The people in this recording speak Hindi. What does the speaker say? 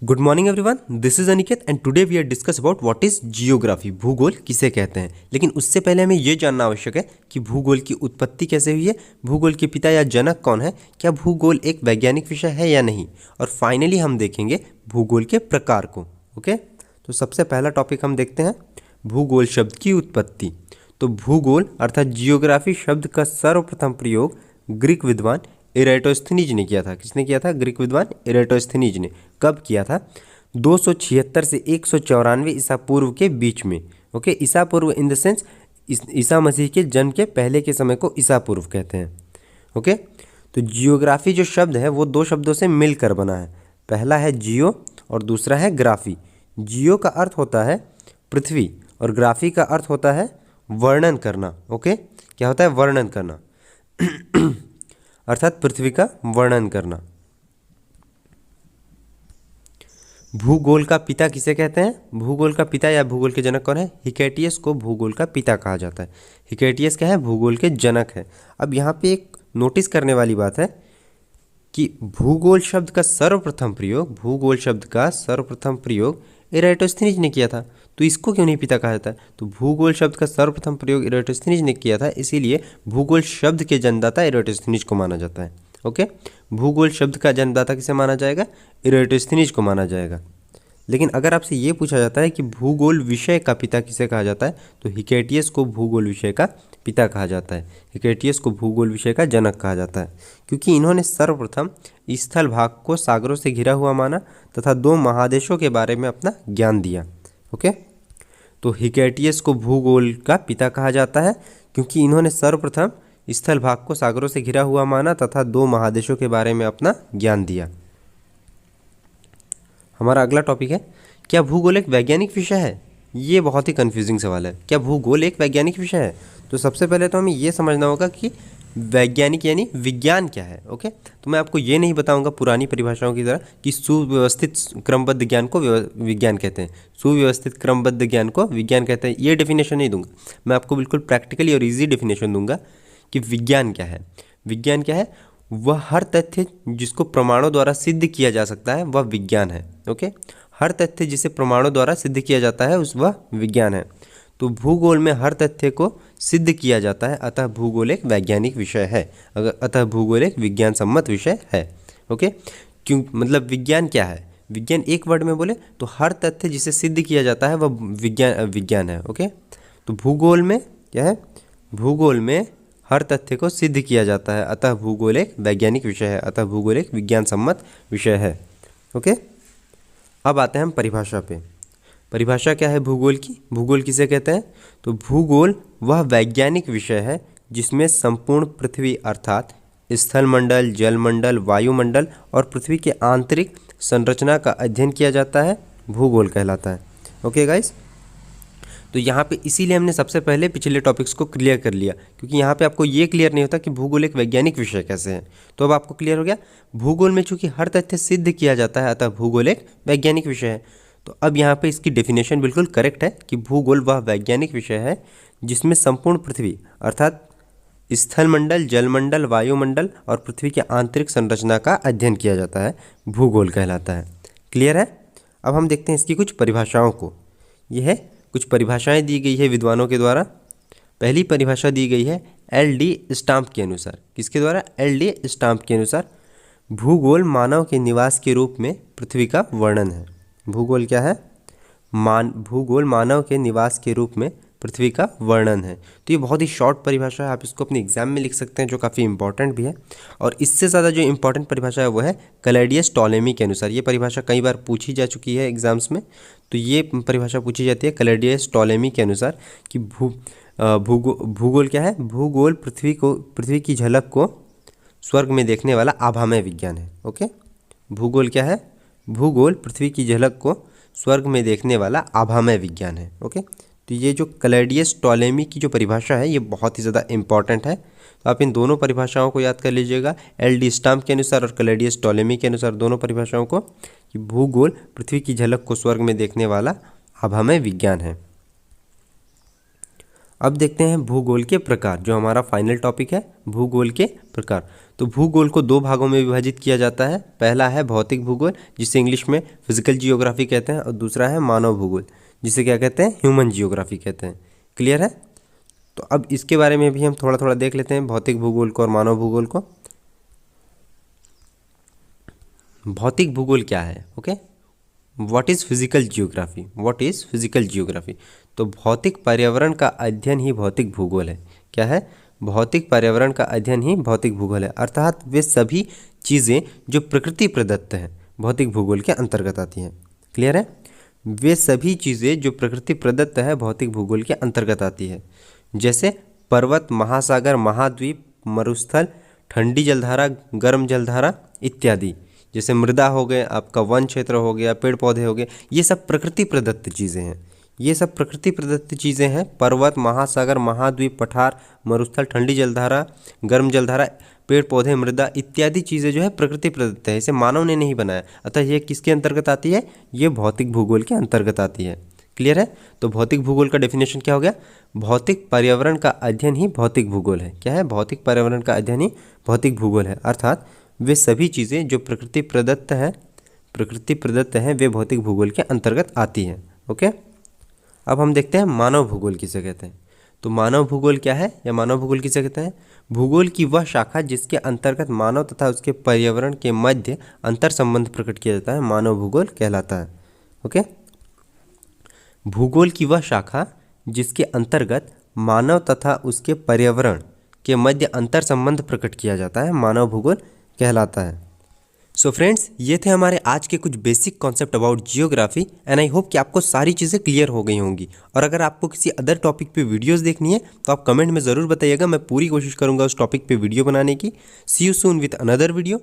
Good morning everyone, this is Aniket and today we are discuss about what is geography. भूगोल किसे कहते हैं। लेकिन उससे पहले हमें यह जानना आवश्यक है कि भूगोल की उत्पत्ति कैसे हुई है, भूगोल के पिता या जनक कौन है, क्या भूगोल एक वैज्ञानिक विषय है या नहीं, और फाइनली हम देखेंगे भूगोल के प्रकार को। ओके, तो सबसे पहला टॉपिक हम देखते हैं भूगोल शब्द की उत्पत्ति। तो भूगोल अर्थात जियोग्राफी शब्द का सर्वप्रथम प्रयोग ग्रीक विद्वान इरेटोस्थनीज ने किया था। किसने किया था? ग्रीक विद्वान इरेटोस्थनीज ने। कब किया था? 276 से 194 ईसा पूर्व के बीच में। ओके, ईसा पूर्व in the sense Isa Masih के जन्म के पहले के समय को ईसा पूर्व कहते हैं। ओके, तो जियोग्राफी जो शब्द है वो दो शब्दों से मिलकर बना है। पहला है जियो और दूसरा है ग्राफी। जियो का अर्थ होता है पृथ्वी और ग्राफी का अर्थ होता है वर्णन करना। ओके, क्या होता है? वर्णन करना अर्थात पृथ्वी का वर्णन करना। भूगोल का पिता किसे कहते हैं? भूगोल का पिता या भूगोल के जनक कौन है? हिकेटियस को भूगोल का पिता कहा जाता है। हिकेटियस क्या है? भूगोल के जनक है। अब यहाँ पे एक नोटिस करने वाली बात है कि भूगोल शब्द का सर्वप्रथम प्रयोग इरेटोस्थनीज ने किया था, तो इसको क्यों नहीं पिता कहा जाता है? तो भूगोल शब्द का सर्वप्रथम प्रयोग इरेटोस्थनीज ने किया था, इसीलिए भूगोल शब्द के जन्मदाता इरेटोस्थनीज को माना जाता है। ओके, भूगोल शब्द का जन्मदाता किसे माना जाएगा? इरेटोस्थनीज को माना जाएगा। लेकिन अगर आपसे ये पूछा जाता है कि भूगोल विषय का पिता किसे कहा जाता है, तो हिकेटियस को भूगोल विषय का पिता कहा जाता है। हिकेटियस को भूगोल विषय का जनक कहा जाता है, क्योंकि इन्होंने सर्वप्रथम स्थल भाग को सागरों से घिरा हुआ माना तथा दो महादेशों के बारे में अपना ज्ञान दिया। ओके, तो हिकेटियस को भूगोल का पिता कहा जाता है क्योंकि इन्होंने सर्वप्रथम स्थल भाग को सागरों से घिरा हुआ माना तथा दो महादेशों के बारे में अपना ज्ञान दिया। हमारा अगला टॉपिक है, क्या भूगोल एक वैज्ञानिक विषय है? ये बहुत ही कंफ्यूजिंग सवाल है। क्या भूगोल एक वैज्ञानिक विषय है? तो सबसे पहले तो हमें ये समझना होगा कि वैज्ञानिक यानी विज्ञान क्या है। ओके, तो मैं आपको ये नहीं बताऊंगा पुरानी परिभाषाओं की तरह कि सुव्यवस्थित क्रमबद्ध ज्ञान को विज्ञान कहते हैं, सुव्यवस्थित क्रमबद्ध ज्ञान को विज्ञान कहते हैं। ये डेफिनेशन नहीं दूंगा, मैं आपको बिल्कुल प्रैक्टिकली और ईजी डेफिनेशन दूंगा कि विज्ञान क्या है। विज्ञान क्या है? वह हर तथ्य जिसको प्रमाणों द्वारा सिद्ध किया जा सकता है वह विज्ञान है। ओके, हर तथ्य जिसे प्रमाणों द्वारा सिद्ध किया जाता है वह विज्ञान है। तो भूगोल में हर तथ्य को सिद्ध किया जाता है, अतः भूगोल एक वैज्ञानिक विषय है। अतः भूगोल एक विज्ञान सम्मत विषय है। ओके, क्यों? मतलब विज्ञान क्या है? विज्ञान एक वर्ड में बोले तो हर तथ्य जिसे सिद्ध किया जाता है वह विज्ञान है। ओके, तो भूगोल में क्या है? भूगोल में हर तथ्य को सिद्ध किया जाता है, अतः भूगोल एक वैज्ञानिक विषय है, अतः भूगोल एक विज्ञान सम्मत विषय है। ओके, अब आते हैं हम परिभाषा पे। परिभाषा क्या है भूगोल की? भूगोल किसे कहते हैं? तो भूगोल वह वैज्ञानिक विषय है जिसमें संपूर्ण पृथ्वी अर्थात स्थलमंडल, जलमंडल, वायुमंडल और पृथ्वी के आंतरिक संरचना का अध्ययन किया जाता है, भूगोल कहलाता है। ओके गाइस, तो यहाँ पे इसीलिए हमने सबसे पहले पिछले टॉपिक्स को क्लियर कर लिया, क्योंकि यहाँ पे आपको ये क्लियर नहीं होता कि भूगोल एक वैज्ञानिक विषय कैसे है। तो अब आपको क्लियर हो गया, भूगोल में चूंकि हर तथ्य सिद्ध किया जाता है अतः भूगोल एक वैज्ञानिक विषय है। तो अब यहाँ पे इसकी डेफिनेशन बिल्कुल करेक्ट है कि भूगोल वह वैज्ञानिक विषय है जिसमें संपूर्ण पृथ्वी अर्थात स्थलमंडल, जलमंडल, वायुमंडल और पृथ्वी के आंतरिक संरचना का अध्ययन किया जाता है, भूगोल कहलाता है। क्लियर है? अब हम देखते हैं इसकी कुछ परिभाषाओं को। यह है कुछ परिभाषाएं दी गई है विद्वानों के द्वारा। पहली परिभाषा दी गई है एल.डी. स्टाम्प के अनुसार। किसके द्वारा? एल.डी. स्टाम्प के अनुसार भूगोल मानव के निवास के रूप में पृथ्वी का वर्णन है। भूगोल क्या है? भूगोल मानव के निवास के रूप में पृथ्वी का वर्णन है। तो ये बहुत ही शॉर्ट परिभाषा है, आप इसको अपने एग्जाम में लिख सकते हैं, जो काफ़ी इंपॉर्टेंट भी है। और इससे ज़्यादा जो इंपॉर्टेंट परिभाषा है वो है क्लैडियस टॉलेमी के अनुसार। ये परिभाषा कई बार पूछी जा चुकी है एग्जाम्स में, तो ये परिभाषा पूछी जाती है क्लैडियस टॉलेमी के अनुसार कि भूगोल क्या है? भूगोल पृथ्वी की झलक को स्वर्ग में देखने वाला आभामय विज्ञान है। ओके, भूगोल क्या है? भूगोल पृथ्वी की झलक को स्वर्ग में देखने वाला आभामय विज्ञान है। ओके, तो ये जो क्लैडियस टॉलेमी की जो परिभाषा है ये बहुत ही ज़्यादा इंपॉर्टेंट है। तो आप इन दोनों परिभाषाओं को याद कर लीजिएगा, एल.डी. स्टाम्प के अनुसार और क्लैडियस टॉलेमी के अनुसार, दोनों परिभाषाओं को, कि भूगोल पृथ्वी की झलक को स्वर्ग में देखने वाला आभामय विज्ञान है। अब देखते हैं भूगोल के प्रकार, जो हमारा फाइनल टॉपिक है, भूगोल के प्रकार। तो भूगोल को दो भागों में विभाजित किया जाता है। पहला है भौतिक भूगोल, जिसे इंग्लिश में फिजिकल जियोग्राफी कहते हैं, और दूसरा है मानव भूगोल, जिसे क्या कहते हैं, ह्यूमन जियोग्राफी कहते हैं। क्लियर है? तो अब इसके बारे में भी हम थोड़ा थोड़ा देख लेते हैं, भौतिक भूगोल को और मानव भूगोल को। भौतिक भूगोल क्या है? Okay, what is physical geography? What is physical geography? तो भौतिक पर्यावरण का अध्ययन ही भौतिक भूगोल है। क्या है? भौतिक पर्यावरण का अध्ययन ही भौतिक भूगोल है, अर्थात वे सभी चीज़ें जो प्रकृति प्रदत्त हैं भौतिक भूगोल के अंतर्गत आती हैं। क्लियर है? वे सभी चीज़ें जो प्रकृति प्रदत्त है भौतिक भूगोल के अंतर्गत आती है, जैसे पर्वत, महासागर, महाद्वीप, मरुस्थल, ठंडी जलधारा, गर्म जलधारा इत्यादि। जैसे मृदा हो गए, आपका वन क्षेत्र हो गया, पेड़ पौधे हो गए, ये सब प्रकृति प्रदत्त चीज़ें हैं। ये सब प्रकृति प्रदत्त चीज़ें हैं। पर्वत, महासागर, महाद्वीप, पठार, मरुस्थल, ठंडी जलधारा, गर्म जलधारा, पेड़ पौधे, मृदा इत्यादि चीज़ें जो है प्रकृति प्रदत्त है, इसे मानव ने नहीं बनाया। अतः ये किसके अंतर्गत आती है? ये भौतिक भूगोल के अंतर्गत आती है। क्लियर है? तो भौतिक भूगोल का डेफिनेशन क्या हो गया? भौतिक पर्यावरण का अध्ययन ही भौतिक भूगोल है। क्या है? भौतिक पर्यावरण का अध्ययन ही भौतिक भूगोल है, अर्थात वे सभी चीज़ें जो प्रकृति प्रदत्त हैं वे भौतिक भूगोल के अंतर्गत आती हैं। ओके, अब हम देखते हैं मानव भूगोल किसे कहते हैं। तो मानव भूगोल क्या है या मानव भूगोल किसे कहते हैं? भूगोल की वह शाखा जिसके अंतर्गत मानव तथा उसके पर्यावरण के मध्य अंतर संबंध प्रकट किया जाता है, मानव भूगोल कहलाता है। ओके, भूगोल की वह शाखा जिसके अंतर्गत मानव तथा उसके पर्यावरण के मध्य अंतर संबंध प्रकट किया जाता है, मानव भूगोल कहलाता है। सो फ्रेंड्स, ये थे हमारे आज के कुछ basic concept about geography, and I hope कि आपको सारी चीज़ें क्लियर हो गई होंगी। और अगर आपको किसी अदर टॉपिक पे वीडियोस देखनी है तो आप कमेंट में ज़रूर बताइएगा, मैं पूरी कोशिश करूँगा उस टॉपिक पे वीडियो बनाने की। See you soon with another video.